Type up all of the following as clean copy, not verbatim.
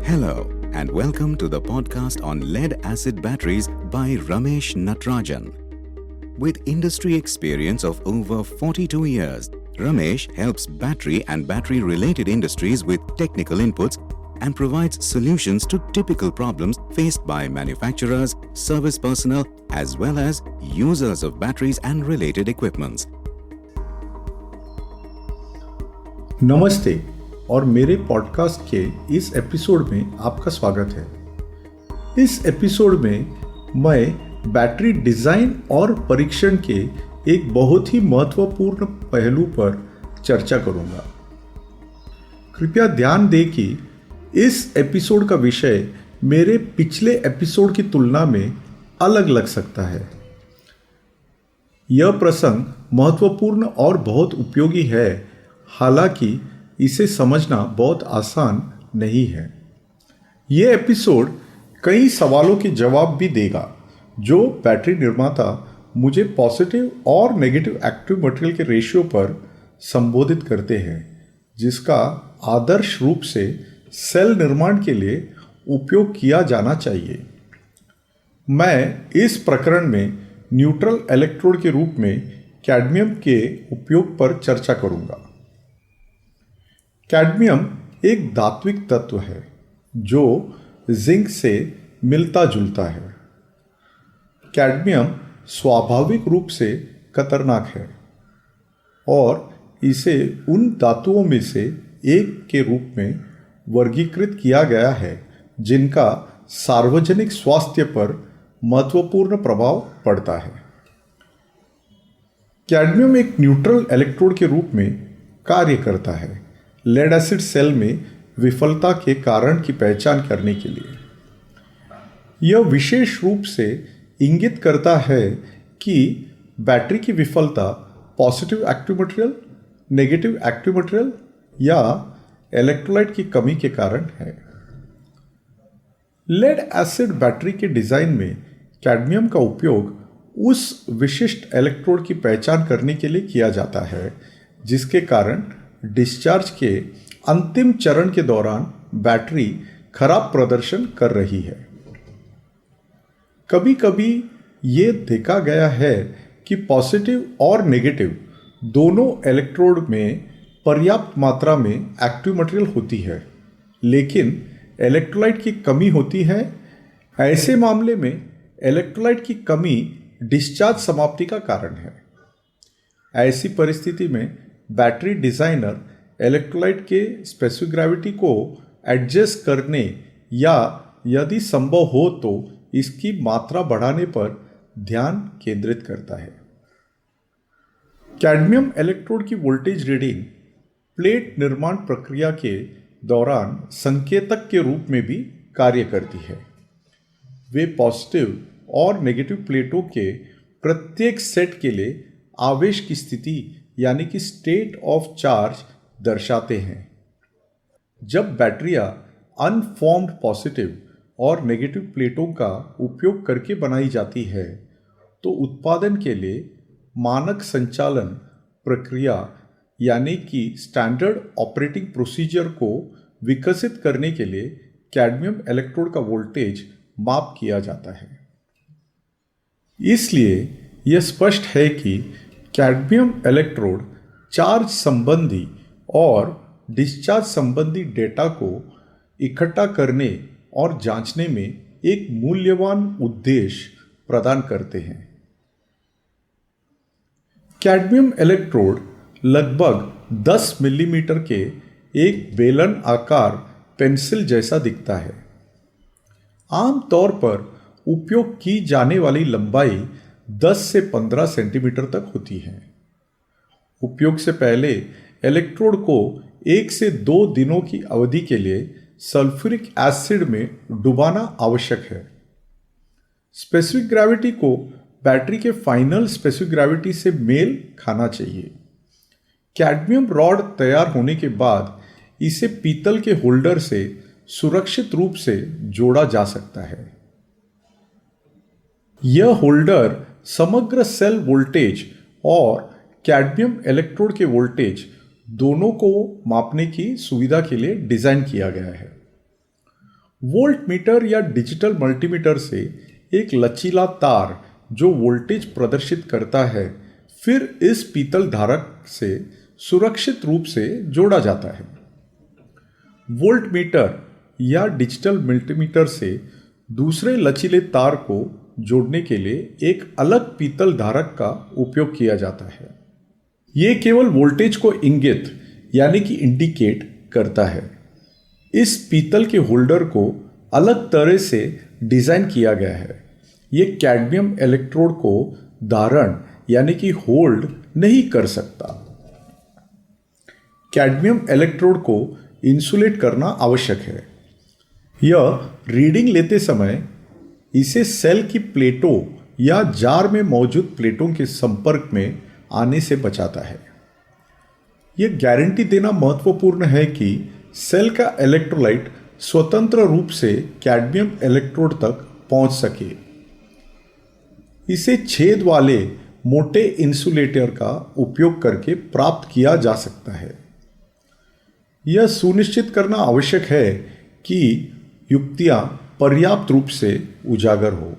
Hello and welcome to the podcast on lead-acid batteries by Ramesh Natarajan. With industry experience of over 42 years, Ramesh helps battery and battery-related industries with technical inputs and provides solutions to typical problems faced by manufacturers, service personnel, as well as users of batteries and related equipments. नमस्ते और मेरे podcast के इस episode में आपका स्वागत है। इस एपिसोड में मैं बैटरी डिज़ाइन और परीक्षण के एक बहुत ही महत्वपूर्ण पहलू पर चर्चा करूंगा। कृपया ध्यान दें कि इस एपिसोड का विषय मेरे पिछले एपिसोड की तुलना में अलग लग सकता है। यह प्रसंग महत्वपूर्ण और बहुत उपयोगी है, हालांकि इसे समझना बहुत आसान नहीं है। यह एपिसोड कई सवालों के जवाब भी देगा जो बैटरी निर्माता मुझे पॉजिटिव और नेगेटिव एक्टिव मटेरियल के रेशियो पर संबोधित करते हैं, जिसका आदर्श रूप से सेल निर्माण के लिए उपयोग किया जाना चाहिए। मैं इस प्रकरण में न्यूट्रल इलेक्ट्रोड के रूप में कैडमियम के उपयोग पर चर्चा करूंगा। कैडमियम एक धात्विक तत्व है जो जिंक से मिलता जुलता है। कैडमियम स्वाभाविक रूप से खतरनाक है और इसे उन धातुओं में से एक के रूप में वर्गीकृत किया गया है जिनका सार्वजनिक स्वास्थ्य पर महत्वपूर्ण प्रभाव पड़ता है। कैडमियम एक न्यूट्रल इलेक्ट्रोड के रूप में कार्य करता है लेड एसिड सेल में विफलता के कारण की पहचान करने के लिए। यह विशेष रूप से इंगित करता है कि बैटरी की विफलता positive active material, negative active material या इलेक्ट्रोलाइट की कमी के कारण है। लेड एसिड बैटरी के डिजाइन में कैडमियम का उपयोग उस विशिष्ट इलेक्ट्रोड की पहचान करने के लिए किया जाता है जिसके कारण डिस्चार्ज के अंतिम चरण के दौरान बैटरी खराब प्रदर्शन कर रही है। कभी कभी यह देखा गया है कि पॉजिटिव और नेगेटिव दोनों इलेक्ट्रोड में पर्याप्त मात्रा में एक्टिव मटेरियल होती है, लेकिन इलेक्ट्रोलाइट की कमी होती है। ऐसे मामले में इलेक्ट्रोलाइट की कमी डिस्चार्ज समाप्ति का कारण है। ऐसी परिस्थिति में बैटरी डिज़ाइनर इलेक्ट्रोलाइट के स्पेसिफिक ग्रेविटी को एडजस्ट करने या यदि संभव हो तो इसकी मात्रा बढ़ाने पर ध्यान केंद्रित करता है। कैडमियम इलेक्ट्रोड की वोल्टेज रीडिंग प्लेट निर्माण प्रक्रिया के दौरान संकेतक के रूप में भी कार्य करती है। वे पॉजिटिव और नेगेटिव प्लेटों के प्रत्येक सेट के लिए आवेश की स्थिति यानी कि स्टेट ऑफ चार्ज दर्शाते हैं। जब बैटरियां अनफॉर्म्ड पॉजिटिव और नेगेटिव प्लेटों का उपयोग करके बनाई जाती है तो उत्पादन के लिए मानक संचालन प्रक्रिया यानी कि स्टैंडर्ड ऑपरेटिंग प्रोसीजर को विकसित करने के लिए कैडमियम इलेक्ट्रोड का वोल्टेज माप किया जाता है। इसलिए यह स्पष्ट है कि कैडमियम इलेक्ट्रोड चार्ज संबंधी और डिस्चार्ज संबंधी डेटा को इकट्ठा करने और जांचने में एक मूल्यवान उद्देश्य प्रदान करते हैं। कैडमियम इलेक्ट्रोड लगभग 10 मिलीमीटर के एक बेलन आकार पेंसिल जैसा दिखता है। आमतौर पर उपयोग की जाने वाली लंबाई 10 से 15 सेंटीमीटर तक होती है। उपयोग से पहले इलेक्ट्रोड को 1 से 2 दिनों की अवधि के लिए सल्फ्यूरिक एसिड में डुबाना आवश्यक है। स्पेसिफिक ग्रेविटी को बैटरी के फाइनल स्पेसिफिक ग्रेविटी से मेल खाना चाहिए। कैडमियम रॉड तैयार होने के बाद इसे पीतल के होल्डर से सुरक्षित रूप से जोड़ा जा सकता है। यह होल्डर समग्र सेल वोल्टेज और कैडमियम इलेक्ट्रोड के वोल्टेज दोनों को मापने की सुविधा के लिए डिजाइन किया गया है। वोल्ट मीटर या डिजिटल मल्टीमीटर से एक लचीला तार जो वोल्टेज प्रदर्शित करता है फिर इस पीतल धारक से सुरक्षित रूप से जोड़ा जाता है। वोल्ट मीटर या डिजिटल मल्टीमीटर से दूसरे लचीले तार को जोड़ने के लिए एक अलग पीतल धारक का उपयोग किया जाता है। यह केवल वोल्टेज को इंगित यानी कि इंडिकेट करता है। इस पीतल के होल्डर को अलग तरह से डिजाइन किया गया है। यह कैडमियम इलेक्ट्रोड को धारण यानी कि होल्ड नहीं कर सकता। कैडमियम इलेक्ट्रोड को इंसुलेट करना आवश्यक है। यह रीडिंग लेते समय इसे सेल की प्लेटों या जार में मौजूद प्लेटों के संपर्क में आने से बचाता है। यह गारंटी देना महत्वपूर्ण है कि सेल का इलेक्ट्रोलाइट स्वतंत्र रूप से कैडमियम इलेक्ट्रोड तक पहुंच सके। इसे छेद वाले मोटे इंसुलेटर का उपयोग करके प्राप्त किया जा सकता है। यह सुनिश्चित करना आवश्यक है कि युक्तियां पर्याप्त रूप से उजागर हो।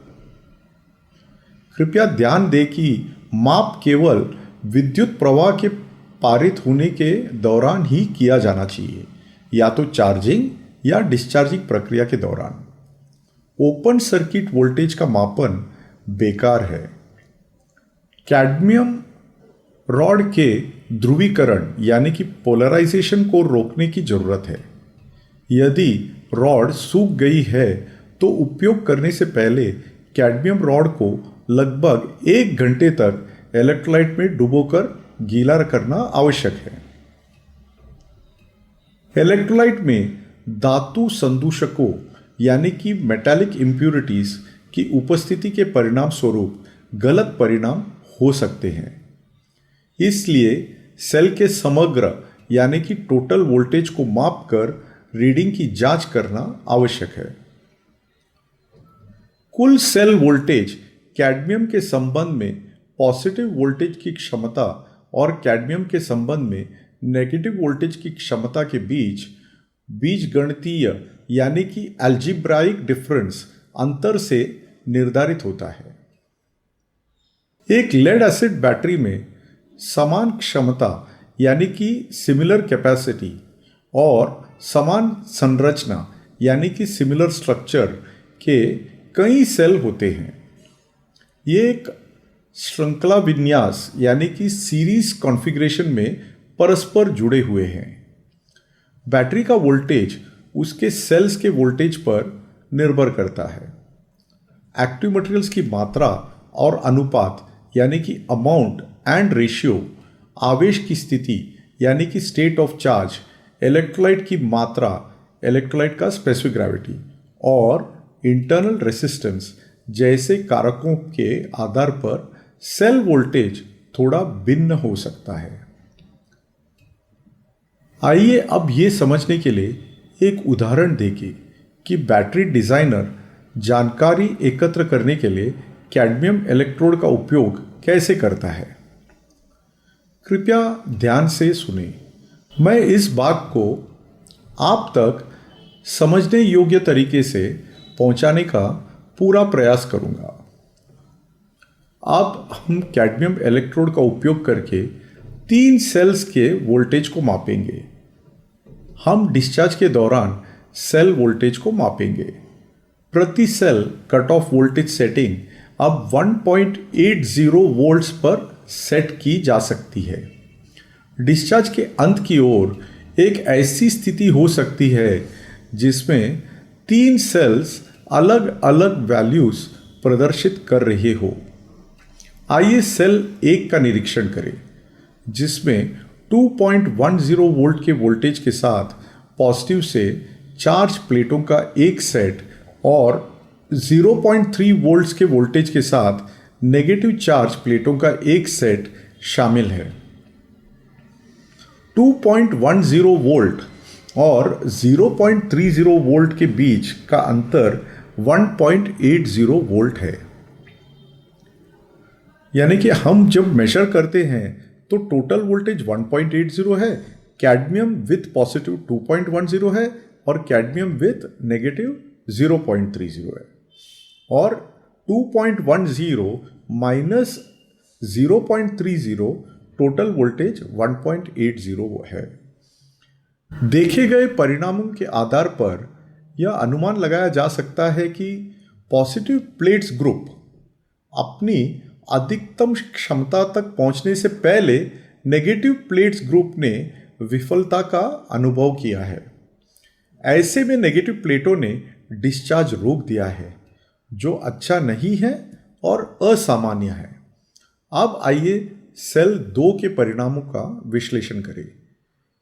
कृपया ध्यान दें कि माप केवल विद्युत प्रवाह के पारित होने के दौरान ही किया जाना चाहिए, या तो चार्जिंग या डिस्चार्जिंग प्रक्रिया के दौरान। ओपन सर्किट वोल्टेज का मापन बेकार है। कैडमियम रॉड के ध्रुवीकरण यानी कि पोलराइजेशन को रोकने की जरूरत है। यदि रॉड सूख गई है तो उपयोग करने से पहले कैडमियम रॉड को लगभग 1 घंटे तक इलेक्ट्रोलाइट में डुबोकर गीला करना आवश्यक है। इलेक्ट्रोलाइट में धातु संदूषकों यानी कि मेटालिक इम्प्यूरिटीज की उपस्थिति के परिणाम स्वरूप गलत परिणाम हो सकते हैं। इसलिए सेल के समग्र यानी कि टोटल वोल्टेज को मापकर रीडिंग की जांच करना आवश्यक है। कुल सेल वोल्टेज कैडमियम के संबंध में पॉजिटिव वोल्टेज की क्षमता और कैडमियम के संबंध में नेगेटिव वोल्टेज की क्षमता के बीच बीजगणितीय यानी कि एल्जीब्राइक डिफरेंस अंतर से निर्धारित होता है। एक लेड एसिड बैटरी में समान क्षमता यानी कि सिमिलर कैपेसिटी और समान संरचना यानी कि सिमिलर स्ट्रक्चर के कई सेल होते हैं। ये एक श्रृंखला विन्यास यानी कि सीरीज कॉन्फ़िगरेशन में परस्पर जुड़े हुए हैं। बैटरी का वोल्टेज उसके सेल्स के वोल्टेज पर निर्भर करता है। एक्टिव मटेरियल्स की मात्रा और अनुपात यानी कि अमाउंट एंड रेशियो, आवेश की स्थिति यानी कि स्टेट ऑफ चार्ज, इलेक्ट्रोलाइट की मात्रा, इलेक्ट्रोलाइट का स्पेसिफिक ग्रेविटी और इंटरनल रेसिस्टेंस जैसे कारकों के आधार पर सेल वोल्टेज थोड़ा भिन्न हो सकता है। आइए अब ये समझने के लिए एक उदाहरण देखें कि बैटरी डिजाइनर जानकारी एकत्र करने के लिए कैडमियम इलेक्ट्रोड का उपयोग कैसे करता है। कृपया ध्यान से सुनें। मैं इस बात को आप तक समझने योग्य तरीके से पहुंचाने का पूरा प्रयास करूंगा। अब हम कैडमियम इलेक्ट्रोड का उपयोग करके 3 सेल्स के वोल्टेज को मापेंगे। हम डिस्चार्ज के दौरान सेल वोल्टेज को मापेंगे। प्रति cell cut off voltage setting अब 1.80 वोल्ट्स पर सेट की जा सकती है। डिस्चार्ज के अंत की ओर एक ऐसी स्थिति हो सकती है जिसमें 3 सेल्स अलग अलग वैल्यूज प्रदर्शित कर रहे हो। आइए सेल 1 का निरीक्षण करें, जिसमें 2.10 वोल्ट के वोल्टेज के साथ पॉजिटिव से चार्ज प्लेटों का एक सेट और 0.3 वोल्ट्स के वोल्टेज के साथ नेगेटिव चार्ज प्लेटों का एक सेट शामिल है। 2.10 वोल्ट और 0.30 वोल्ट के बीच का अंतर 1.80 वोल्ट है। यानी कि हम जब मेजर करते हैं तो टोटल वोल्टेज 1.80 है, कैडमियम विथ पॉजिटिव 2.10 है और कैडमियम विथ नेगेटिव 0.30 है और 2.10 माइनस 0.30 टोटल वोल्टेज 1.80 है। देखे गए परिणामों के आधार पर यह अनुमान लगाया जा सकता है कि पॉजिटिव प्लेट्स ग्रुप अपनी अधिकतम क्षमता तक पहुंचने से पहले नेगेटिव प्लेट्स ग्रुप ने विफलता का अनुभव किया है। ऐसे में नेगेटिव प्लेटों ने डिस्चार्ज रोक दिया है, जो अच्छा नहीं है और असामान्य है। अब आइए सेल 2 के परिणामों का विश्लेषण करें।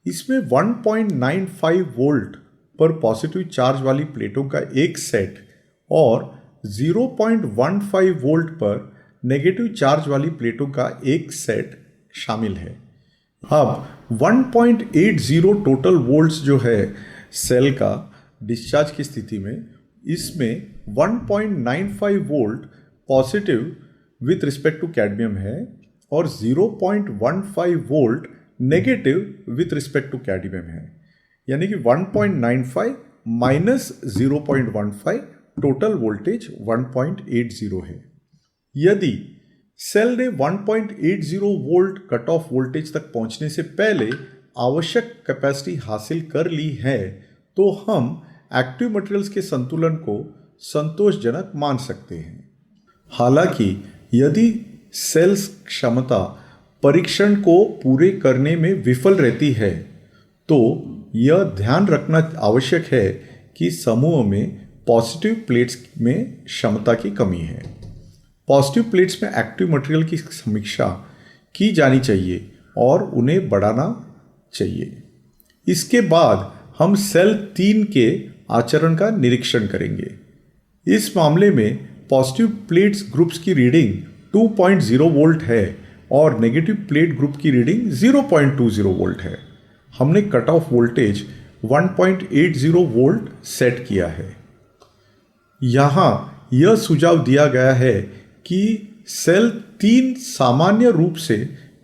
इसमें 1.95 वोल्ट पर पॉजिटिव चार्ज वाली प्लेटों का एक सेट और 0.15 वोल्ट पर नेगेटिव चार्ज वाली प्लेटों का एक सेट शामिल है। अब 1.80 टोटल वोल्ट्स जो है सेल का डिस्चार्ज की स्थिति में, इसमें 1.95 volt positive with respect to cadmium है और 0.15 volt negative with respect to cadmium है, यानी कि 1.95 माइनस 0.15 टोटल वोल्टेज 1.80 है। यदि सेल ने 1.80 वोल्ट कट ऑफ वोल्टेज तक पहुंचने से पहले आवश्यक कैपेसिटी हासिल कर ली है तो हम एक्टिव मटेरियल्स के संतुलन को संतोषजनक मान सकते हैं। हालांकि यदि सेल क्षमता परीक्षण को पूरे करने में विफल रहती है तो यह ध्यान रखना आवश्यक है कि समूह में पॉजिटिव प्लेट्स में क्षमता की कमी है। पॉजिटिव प्लेट्स में एक्टिव मटेरियल की समीक्षा की जानी चाहिए और उन्हें बढ़ाना चाहिए। इसके बाद हम सेल 3 के आचरण का निरीक्षण करेंगे। इस मामले में पॉजिटिव प्लेट्स ग्रुप्स की रीडिंग 2.0 वोल्ट है और नेगेटिव प्लेट ग्रुप की रीडिंग 0.20 वोल्ट है। हमने cut off voltage 1.80 volt set किया है। यहाँ यह सुझाव दिया गया है कि सेल 3 सामान्य रूप से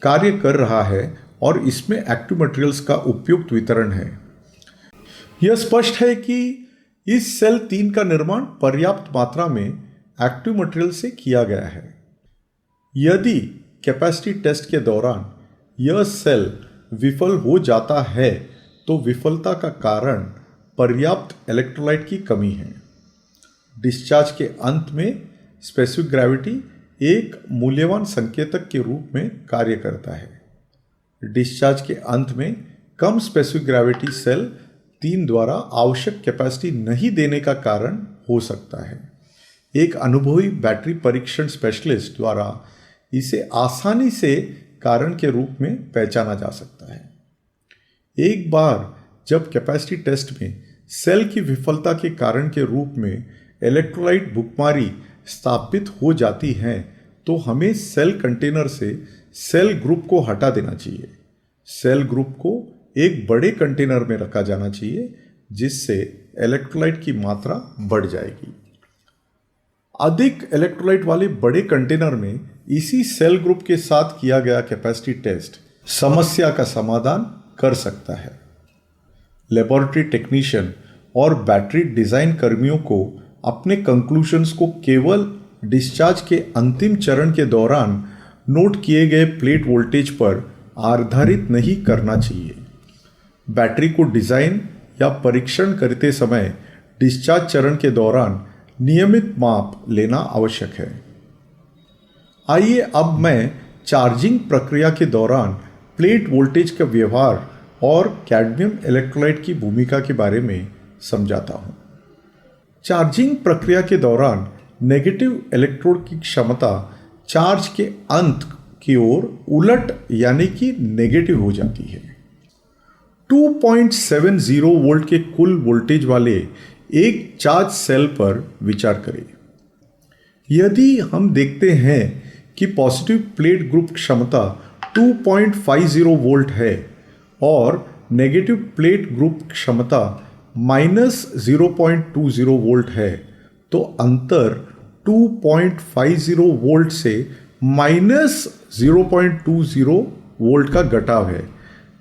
कार्य कर रहा है और इसमें एक्टिव मटेरियल्स का उपयुक्त वितरण है। यह स्पष्ट है कि इस सेल 3 का निर्माण पर्याप्त मात्रा में एक्टिव मटेरियल से किया गया है। यदि कैपेसिटी टेस्ट के दौरान यह सेल विफल हो जाता है तो विफलता का कारण पर्याप्त इलेक्ट्रोलाइट की कमी है। डिस्चार्ज के अंत में स्पेसिफिक ग्रेविटी एक मूल्यवान संकेतक के रूप में कार्य करता है। डिस्चार्ज के अंत में कम स्पेसिफिक ग्रेविटी सेल 3 द्वारा आवश्यक कैपेसिटी नहीं देने का कारण हो सकता है। एक अनुभवी बैटरी परीक्षण स्पेशलिस्ट द्वारा इसे आसानी से कारण के रूप में पहचाना जा सकता है। एक बार जब कैपेसिटी टेस्ट में सेल की विफलता के कारण के रूप में इलेक्ट्रोलाइट भुखमारी स्थापित हो जाती है तो हमें सेल कंटेनर से सेल ग्रुप को हटा देना चाहिए। सेल ग्रुप को एक बड़े कंटेनर में रखा जाना चाहिए जिससे इलेक्ट्रोलाइट की मात्रा बढ़ जाएगी। अधिक इलेक्ट्रोलाइट वाले बड़े कंटेनर में इसी सेल ग्रुप के साथ किया गया कैपेसिटी टेस्ट समस्या का समाधान कर सकता है। लेबोरेटरी टेक्नीशियन और बैटरी डिजाइन कर्मियों को अपने कंक्लूजन्स को केवल डिस्चार्ज के अंतिम चरण के दौरान नोट किए गए प्लेट वोल्टेज पर आधारित नहीं करना चाहिए। बैटरी को डिजाइन या परीक्षण करते समय डिस्चार्ज चरण के दौरान नियमित माप लेना आवश्यक है। आइए अब मैं चार्जिंग प्रक्रिया के दौरान प्लेट वोल्टेज का व्यवहार और कैडमियम इलेक्ट्रोलाइट की भूमिका के बारे में समझाता हूँ। चार्जिंग प्रक्रिया के दौरान नेगेटिव इलेक्ट्रोड की क्षमता चार्ज के अंत की ओर उलट यानी कि नेगेटिव हो जाती है। 2.70 वोल्ट के कुल वोल्टेज वाले एक चार्ज सेल पर विचार करें। यदि हम देखते हैं कि पॉजिटिव प्लेट ग्रुप क्षमता 2.50 वोल्ट है और नेगेटिव प्लेट ग्रुप क्षमता -0.20 वोल्ट है तो अंतर 2.50 वोल्ट से -0.20 वोल्ट का घटाव है,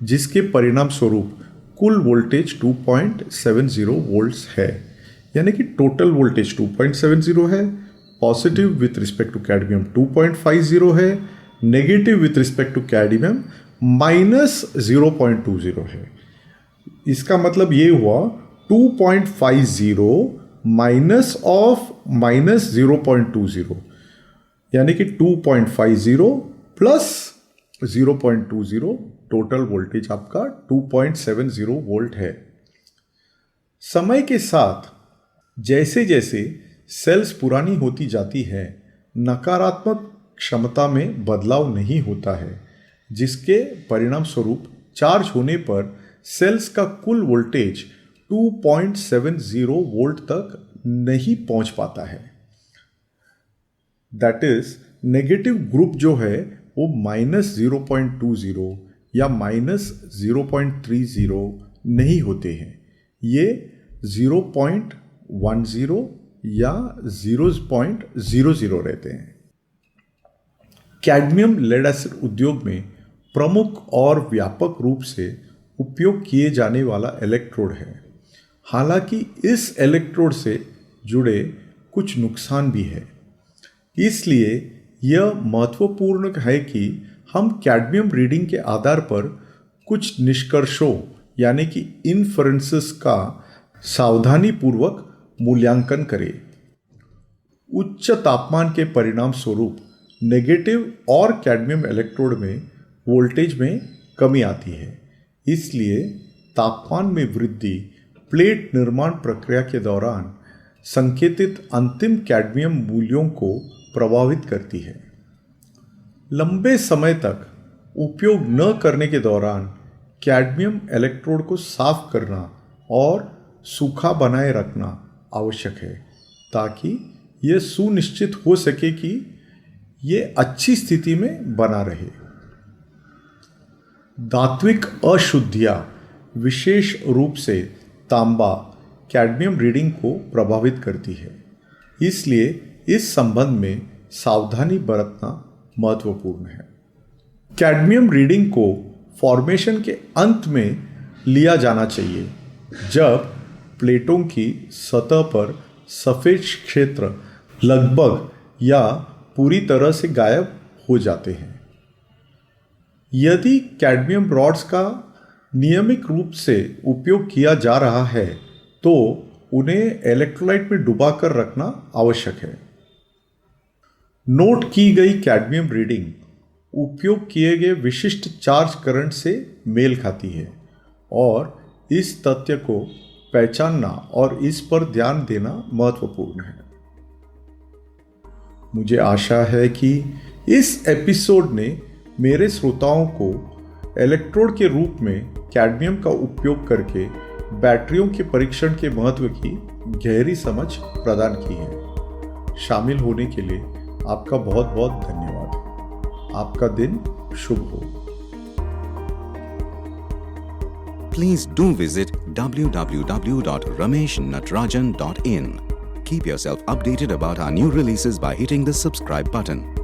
जिसके परिणाम स्वरूप कुल वोल्टेज 2.70 वोल्ट्स है। यानी कि टोटल वोल्टेज 2.70 है, positive with respect to cadmium 2.50 है, negative with respect to cadmium -0.20 है। इसका मतलब ये हुआ 2.50 माइनस ऑफ -0.20, यानी कि 2.50 प्लस 0.20, टोटल वोल्टेज आपका 2.70 वोल्ट है। समय के साथ जैसे जैसे सेल्स पुरानी होती जाती है, नकारात्मक क्षमता में बदलाव नहीं होता है, जिसके परिणाम स्वरूप चार्ज होने पर सेल्स का कुल वोल्टेज 2.70 वोल्ट तक नहीं पहुंच पाता है। दैट इज नेगेटिव ग्रुप जो है वो -0.20 या -0.30 नहीं होते हैं, ये 0.10 या 0.00 रहते हैं। कैडमियम लेड एसिड उद्योग में प्रमुख और व्यापक रूप से उपयोग किए जाने वाला इलेक्ट्रोड है। हालांकि इस इलेक्ट्रोड से जुड़े कुछ नुकसान भी है, इसलिए यह महत्वपूर्ण है कि हम कैडमियम रीडिंग के आधार पर कुछ निष्कर्षों यानी कि इन्फरेंसेस का सावधानीपूर्वक मूल्यांकन करें। उच्च तापमान के परिणाम स्वरूप नेगेटिव और कैडमियम इलेक्ट्रोड में वोल्टेज में कमी आती है, इसलिए तापमान में वृद्धि प्लेट निर्माण प्रक्रिया के दौरान संकेतित अंतिम कैडमियम मूल्यों को प्रभावित करती है। लंबे समय तक उपयोग न करने के दौरान कैडमियम इलेक्ट्रोड को साफ करना और सूखा बनाए रखना आवश्यक है, ताकि यह सुनिश्चित हो सके कि यह अच्छी स्थिति में बना रहे। धात्विक अशुद्धियां, विशेष रूप से तांबा, कैडमियम रीडिंग को प्रभावित करती है, इसलिए इस संबंध में सावधानी बरतना महत्वपूर्ण है। कैडमियम रीडिंग को फॉर्मेशन के अंत में लिया जाना चाहिए, जब प्लेटों की सतह पर सफेद क्षेत्र लगभग या पूरी तरह से गायब हो जाते हैं। यदि कैडमियम रॉड्स का नियमित रूप से उपयोग किया जा रहा है तो उन्हें इलेक्ट्रोलाइट में डुबाकर रखना आवश्यक है। नोट की गई कैडमियम रीडिंग उपयोग किए गए विशिष्ट चार्ज करंट से मेल खाती है, और इस तथ्य को पहचानना और इस पर ध्यान देना महत्वपूर्ण है। मुझे आशा है कि इस एपिसोड ने मेरे श्रोताओं को इलेक्ट्रोड के रूप में कैडमियम का उपयोग करके बैटरियों के परीक्षण के महत्व की गहरी समझ प्रदान की है। शामिल होने के लिए आपका बहुत बहुत धन्यवाद। आपका दिन शुभ हो। Please do visit www.rameshnatrajan.in. Keep yourself updated about our new releases by hitting the subscribe button.